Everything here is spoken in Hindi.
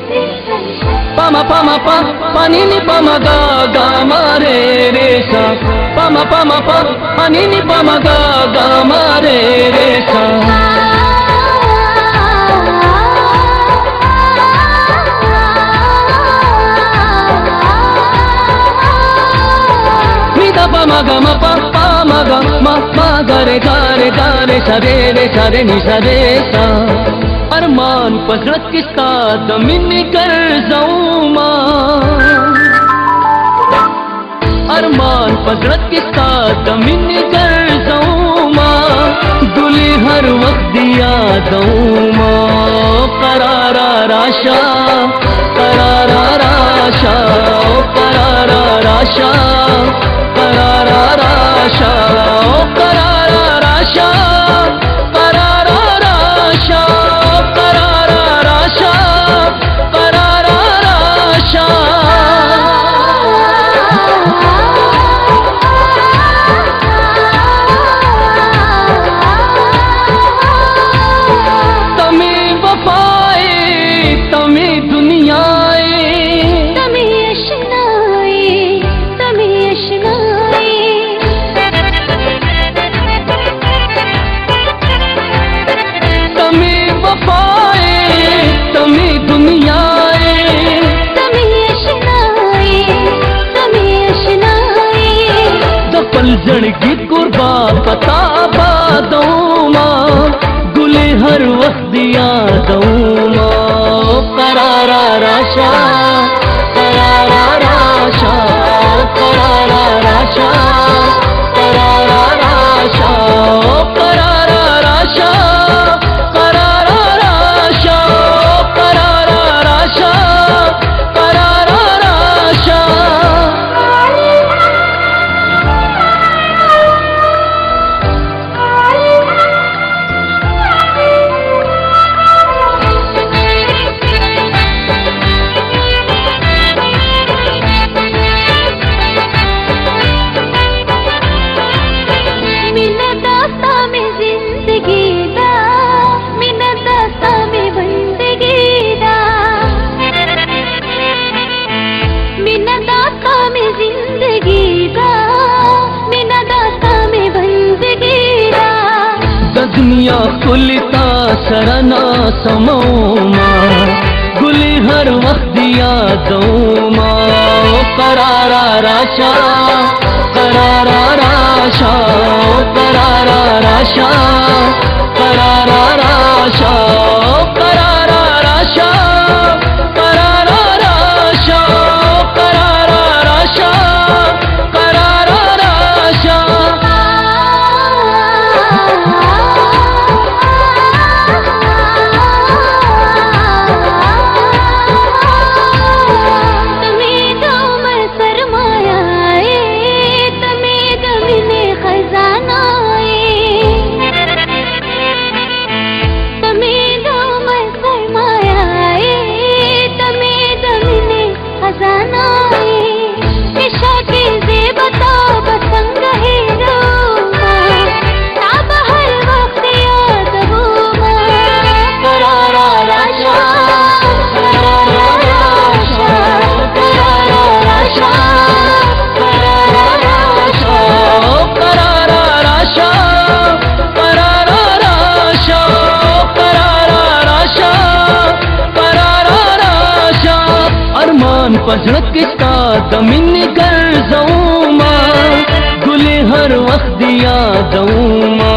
Pama pama pa panini pama ga ga mare re sa. Pama pama pa panini pama ga ga mare re sa. Mida pama ga ma pa pama ga ma ga re sa re ni sa re sa. अरमान पसरत किसका दमिनी कर जाऊं मां, अरमान पसरत किसका दमिनी कर जाऊं मां, गुली हर वक्त दिया दूं मां, करारा राशा करारा राशा करारा राशा करारा राशा करारा राशा करारा राशा करारा राशा करारा राशा। तमी वफाए तमी दुनियाए तमी अशनाए तमी अशनाए। तमी वफाए तमी दुनियाए तमी अशनाए तमी अशनाए। दफल जड़गी कुर्बा पता बादों मां, गुले हर वक्त दिया दूं मां, करारा राशा करारा राशा करारा राशा करारा राशा करारा राशा करारा राशा करारा राशा करारा राशा। दुनिया खुलता सरना समोमा, गुली हर वक्त दिया दूं मां, करारा राशा करारा राशा करारा राशा करारा राशा करारा राशा करारा राशा करारा राशा करारा राशा। पसरत किसका दमिनी कर जाऊं मां, गुले हर वक्त दिया दूं मां।